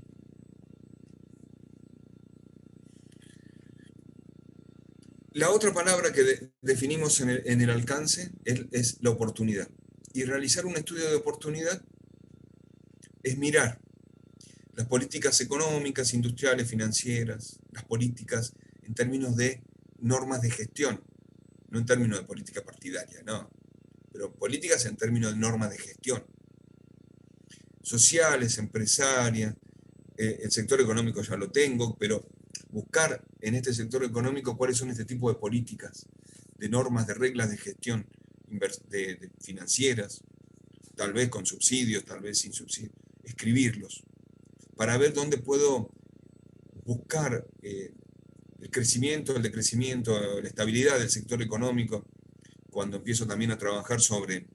La otra palabra que definimos en el alcance es la oportunidad. Y realizar un estudio de oportunidad es mirar las políticas económicas, industriales, financieras, las políticas en términos de normas de gestión, no en términos de política partidaria, no, pero políticas en términos de normas de gestión, sociales, empresarias, el sector económico ya lo tengo, pero buscar en este sector económico cuáles son este tipo de políticas, de normas, de reglas de gestión de financieras, tal vez con subsidios, tal vez sin subsidios, escribirlos, para ver dónde puedo buscar el crecimiento, el decrecimiento, la estabilidad del sector económico, cuando empiezo también a trabajar sobre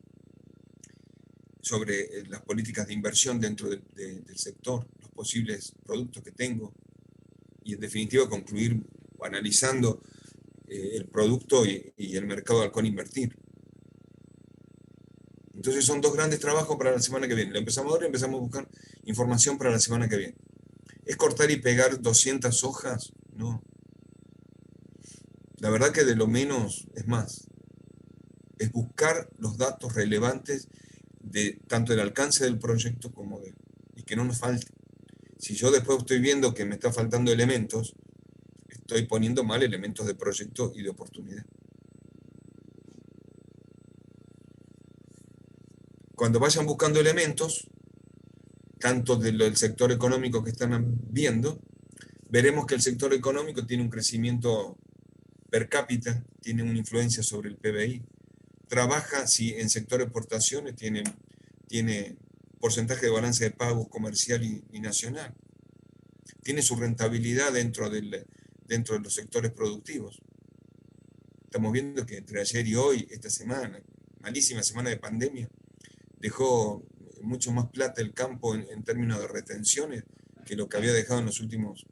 las políticas de inversión dentro del sector, los posibles productos que tengo, y en definitiva concluir analizando el producto y el mercado al cual invertir. Entonces son dos grandes trabajos para la semana que viene. Lo empezamos ahora y empezamos a buscar información para la semana que viene. ¿Es cortar y pegar 200 hojas? No. La verdad que de lo menos es más. Es buscar los datos relevantes de tanto el alcance del proyecto como y que no nos falte. Si yo después estoy viendo que me está faltando elementos, estoy poniendo mal elementos de proyecto y de oportunidad. Cuando vayan buscando elementos, tanto del sector económico que están viendo, veremos que el sector económico tiene un crecimiento per cápita, tiene una influencia sobre el PBI. Trabaja, si en sector exportaciones tiene porcentaje de balance de pagos comercial y nacional. Tiene su rentabilidad dentro de los sectores productivos. Estamos viendo que entre ayer y hoy, esta semana, malísima semana de pandemia, dejó mucho más plata el campo en términos de retenciones que lo que había dejado en los últimos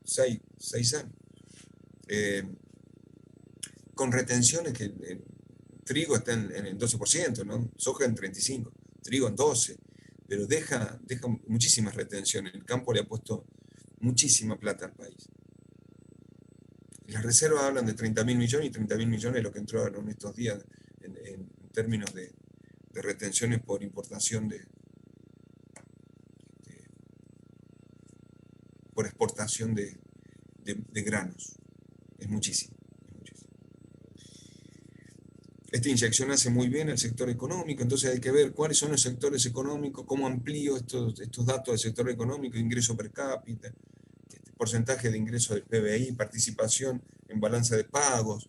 6 años. Con retenciones que trigo está en el 12%, ¿no? Soja en 35%, trigo en 12%, pero deja muchísimas retenciones. El campo le ha puesto muchísima plata al país. Las reservas hablan de 30.000 millones y 30.000 millones es lo que entraron estos días en términos de retenciones por importación por exportación de granos. Es muchísimo. Esta inyección hace muy bien al sector económico, entonces hay que ver cuáles son los sectores económicos, cómo amplío estos datos del sector económico, ingreso per cápita, porcentaje de ingreso del PBI, participación en balanza de pagos,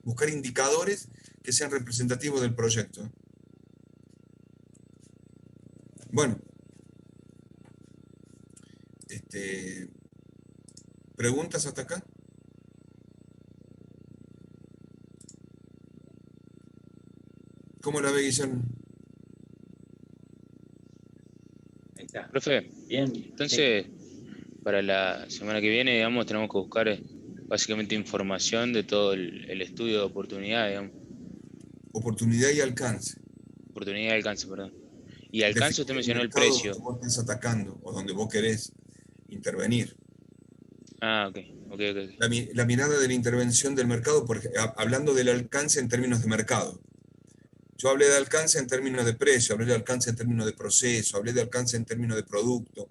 buscar indicadores que sean representativos del proyecto. Bueno, ¿preguntas hasta acá? ¿Cómo la ve, Guillermo? Ahí está. Profe, Bien. entonces, para la semana que viene, digamos, tenemos que buscar básicamente información de todo el estudio de oportunidad, digamos. Oportunidad y alcance. Oportunidad y alcance, perdón. Y alcance, usted Definir mencionó el mercado precio. donde vos estés atacando o donde vos querés intervenir. Ah, ok. La mirada de la intervención del mercado, hablando del alcance en términos de mercado. Yo hablé de alcance en términos de precio, hablé de alcance en términos de proceso, hablé de alcance en términos de producto.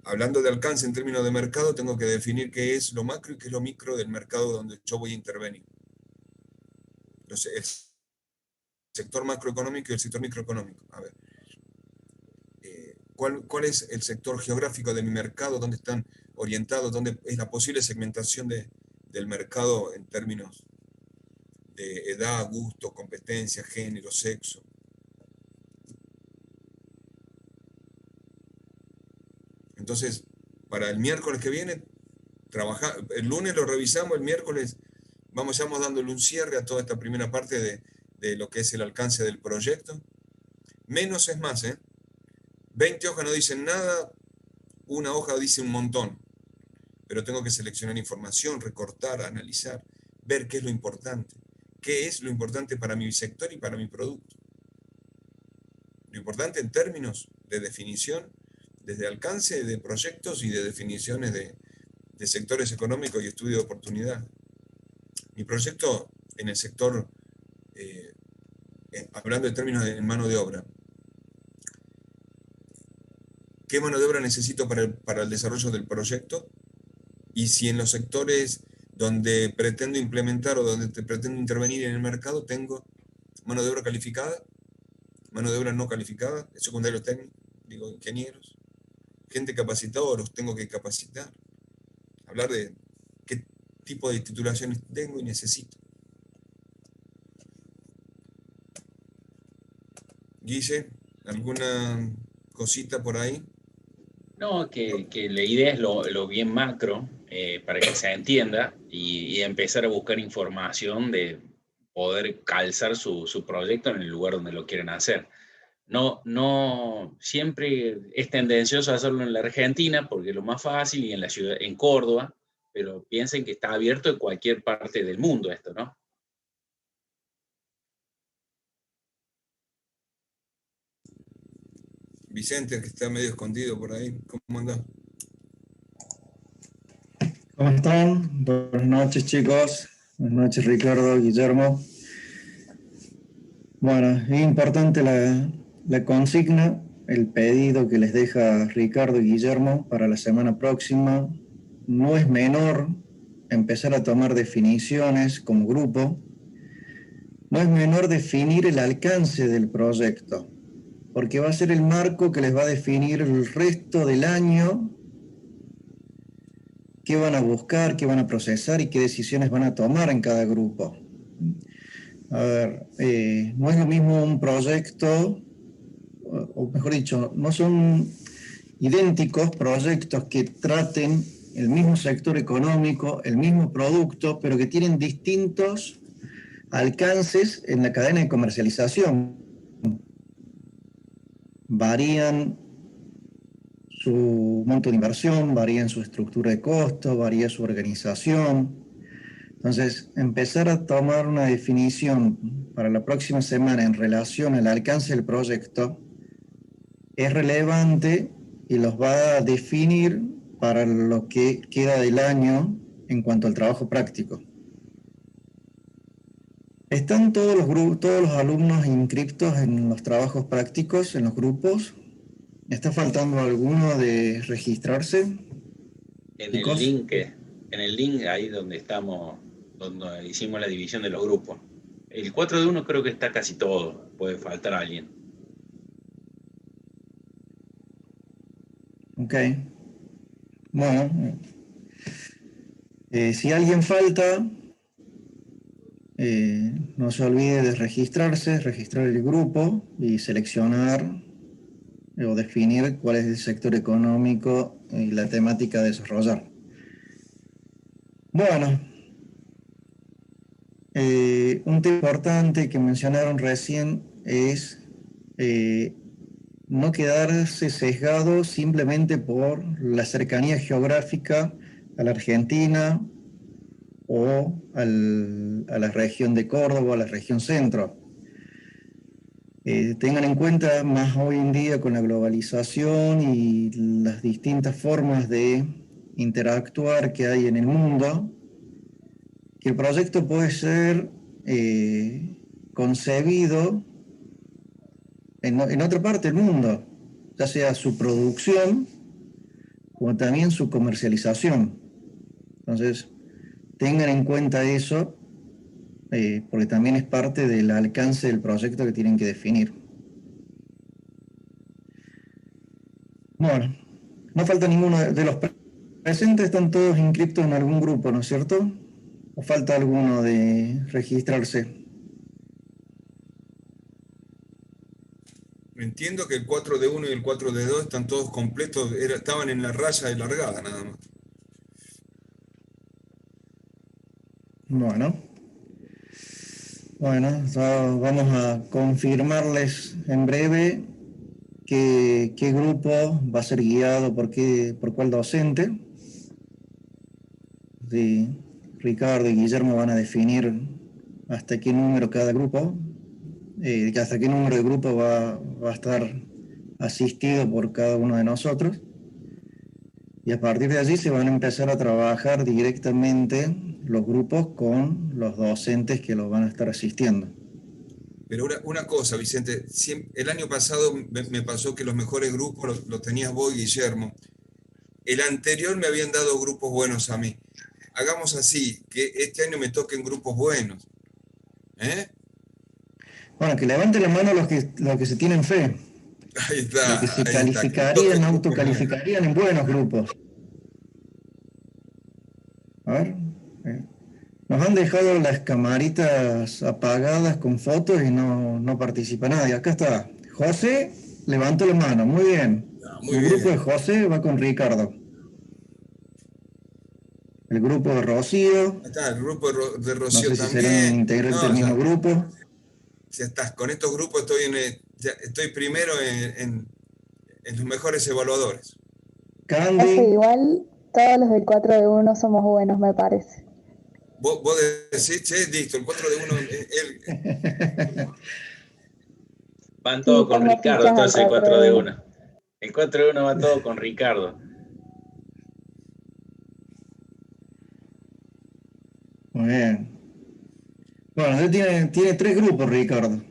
Hablando de alcance en términos de mercado, tengo que definir qué es lo macro y qué es lo micro del mercado donde yo voy a intervenir. Entonces, el sector macroeconómico y el sector microeconómico. A ver, ¿cuál es el sector geográfico de mi mercado? ¿Dónde están orientados? ¿Dónde es la posible segmentación del mercado en términos de edad, gusto, competencia, género, sexo? Entonces, para el miércoles que viene, el lunes lo revisamos, el miércoles vamos dándole un cierre a toda esta primera parte de lo que es el alcance del proyecto. Menos es más, 20 hojas no dicen nada, una hoja dice un montón, pero tengo que seleccionar información, recortar, analizar, ver qué es lo importante para mi sector y para mi producto. Lo importante en términos de definición, desde alcance de proyectos y de definiciones de sectores económicos y estudio de oportunidad. Mi proyecto en el sector, hablando en términos de mano de obra, ¿qué mano de obra necesito para el desarrollo del proyecto? Y si en los sectores donde pretendo implementar o donde pretendo intervenir en el mercado tengo mano de obra calificada, mano de obra no calificada, secundarios técnicos, digo, ingenieros, gente capacitada, los tengo que capacitar. Hablar de qué tipo de titulaciones tengo y necesito. Guille, ¿alguna cosita por ahí? No, que la idea es lo bien macro para que se entienda y empezar a buscar información de poder calzar su proyecto en el lugar donde lo quieren hacer. No siempre es tendencioso hacerlo en la Argentina porque es lo más fácil y en la ciudad, en Córdoba, pero piensen que está abierto en cualquier parte del mundo esto, ¿no? Vicente, que está medio escondido por ahí, ¿cómo andás? ¿Cómo están? Buenas noches, chicos. Buenas noches, Ricardo, Guillermo. Bueno, es importante la consigna, el pedido que les deja Ricardo y Guillermo para la semana próxima. no es menor empezar a tomar definiciones como grupo, no es menor definir el alcance del proyecto, porque va a ser el marco que les va a definir el resto del año, qué van a buscar, qué van a procesar y qué decisiones van a tomar en cada grupo. A ver, no es lo mismo un proyecto, o mejor dicho, no son idénticos proyectos que traten el mismo sector económico, el mismo producto, pero que tienen distintos alcances en la cadena de comercialización. Varían su monto de inversión, varían su estructura de costo, varía su organización. Entonces, empezar a tomar una definición para la próxima semana en relación al alcance del proyecto es relevante y los va a definir para lo que queda del año en cuanto al trabajo práctico. ¿Están todos los alumnos inscriptos en los trabajos prácticos, en los grupos? ¿Está faltando alguno de registrarse? En el link ahí donde estamos, donde hicimos la división de los grupos. El 4 de 1 creo que está casi todo, puede faltar alguien. Ok. Bueno, si alguien falta, no se olvide de registrarse, registrar el grupo y seleccionar o definir cuál es el sector económico y la temática a desarrollar. Bueno, un tema importante que mencionaron recién es no quedarse sesgado simplemente por la cercanía geográfica a la Argentina o a la región de Córdoba, a la región centro. Tengan en cuenta más hoy en día con la globalización y las distintas formas de interactuar que hay en el mundo, que el proyecto puede ser concebido en otra parte del mundo, ya sea su producción como también su comercialización. Entonces, tengan en cuenta eso, porque también es parte del alcance del proyecto que tienen que definir. Bueno, no falta ninguno de los presentes, están todos inscritos en algún grupo, ¿no es cierto? ¿O falta alguno de registrarse? Entiendo que el 4 de 1 y el 4 de 2 están todos completos, estaban en la raya de largada nada más. Bueno, ya vamos a confirmarles en breve qué grupo va a ser guiado por cuál docente. Sí, Ricardo y Guillermo van a definir hasta qué número cada grupo, hasta qué número de grupo va a estar asistido por cada uno de nosotros. Y a partir de allí se van a empezar a trabajar directamente los grupos con los docentes que los van a estar asistiendo. Pero una cosa, Vicente, el año pasado me pasó que los mejores grupos los tenías vos, Guillermo. El anterior me habían dado grupos buenos a mí. Hagamos así, que este año me toquen grupos buenos. Bueno, que levanten la mano los que se tienen fe. Ahí está. Los que se calificarían, autocalificarían en buenos grupos. A ver. Nos han dejado las camaritas apagadas con fotos y no participa nadie. Acá está. José levantó la mano. Muy bien. El grupo de José va con Ricardo. El grupo de Rocío. Ahí está, el grupo de Rocío no sé también. Si serán integrantes del mismo grupo. Ya estás, con estos grupos estoy primero en los mejores evaluadores. Candy. Igual todos los del 4 de 1 somos buenos, me parece. Vos decís, che, listo, el 4 de 1 Van todos con Ricardo, entonces el 4 de 1. El 4 de 1 va todo con Ricardo. Muy bien. Bueno, tiene 3 grupos, Ricardo.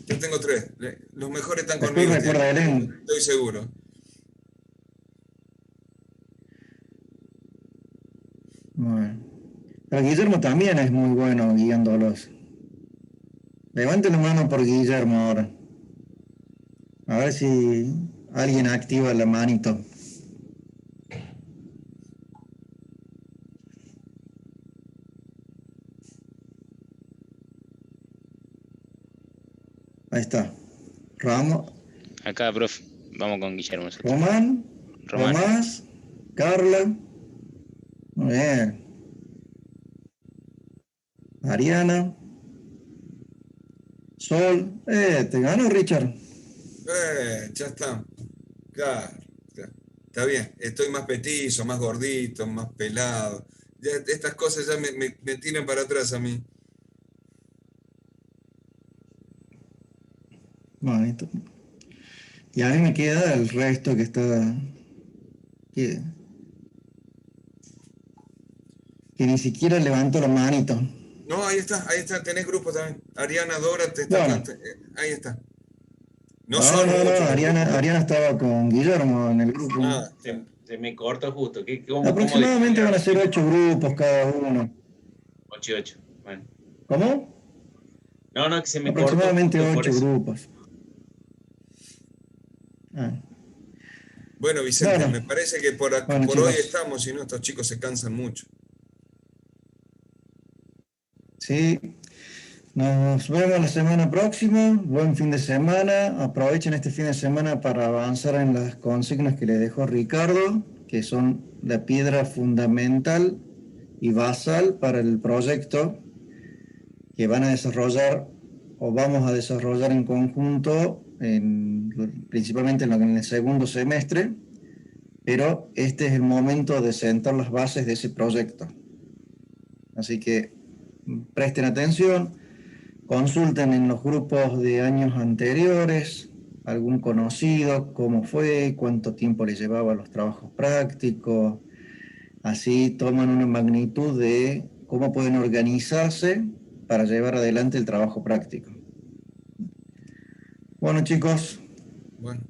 Yo tengo 3. Los mejores están Después conmigo. Recuerda, Belén. Estoy seguro. Bueno. Pero Guillermo también es muy bueno guiándolos. Levanten la mano por Guillermo ahora. A ver si alguien activa la manito. Ahí está. Acá, profe, vamos con Guillermo. Román, Tomás, Carla. Muy bien. Ariana. Sol. Te ganó, Richard. Ya está. Claro, claro. Está bien. Estoy más petizo, más gordito, más pelado. Ya, estas cosas ya me tiran para atrás a mí. Bonito. Y a mí me queda el resto que está. Que ni siquiera levantó la manito. No, ahí está, tenés grupo también. Ariana, Dora, Bueno. Ahí está. No No, son muchos. Ariana estaba con Guillermo en el grupo. Ah, Se me corta justo. ¿Cómo Aproximadamente van a ser 8 grupos cada uno. 8 y 8. Bueno. ¿Cómo? No, que se me aproximadamente cortó justo 8 grupos. Bueno, Vicente, Bueno. me parece que por hoy estamos, si no, estos chicos se cansan mucho. Sí. Nos vemos la semana próxima. Buen fin de semana. Aprovechen este fin de semana para avanzar en las consignas que le dejó Ricardo, que son la piedra fundamental y basal para el proyecto que van a desarrollar o vamos a desarrollar en conjunto, principalmente en el segundo semestre, pero este es el momento de sentar las bases de ese proyecto. Así que presten atención, consulten en los grupos de años anteriores, algún conocido, cómo fue, cuánto tiempo le llevaba los trabajos prácticos, así toman una magnitud de cómo pueden organizarse para llevar adelante el trabajo práctico. Bueno, chicos,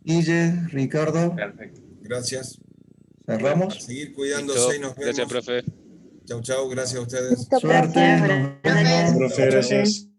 Guille, Ricardo. Perfecto. Gracias. ¿Cerramos? A seguir cuidándose y nos vemos. Gracias, profe. Chau, gracias a ustedes. Suerte. Profe, gracias.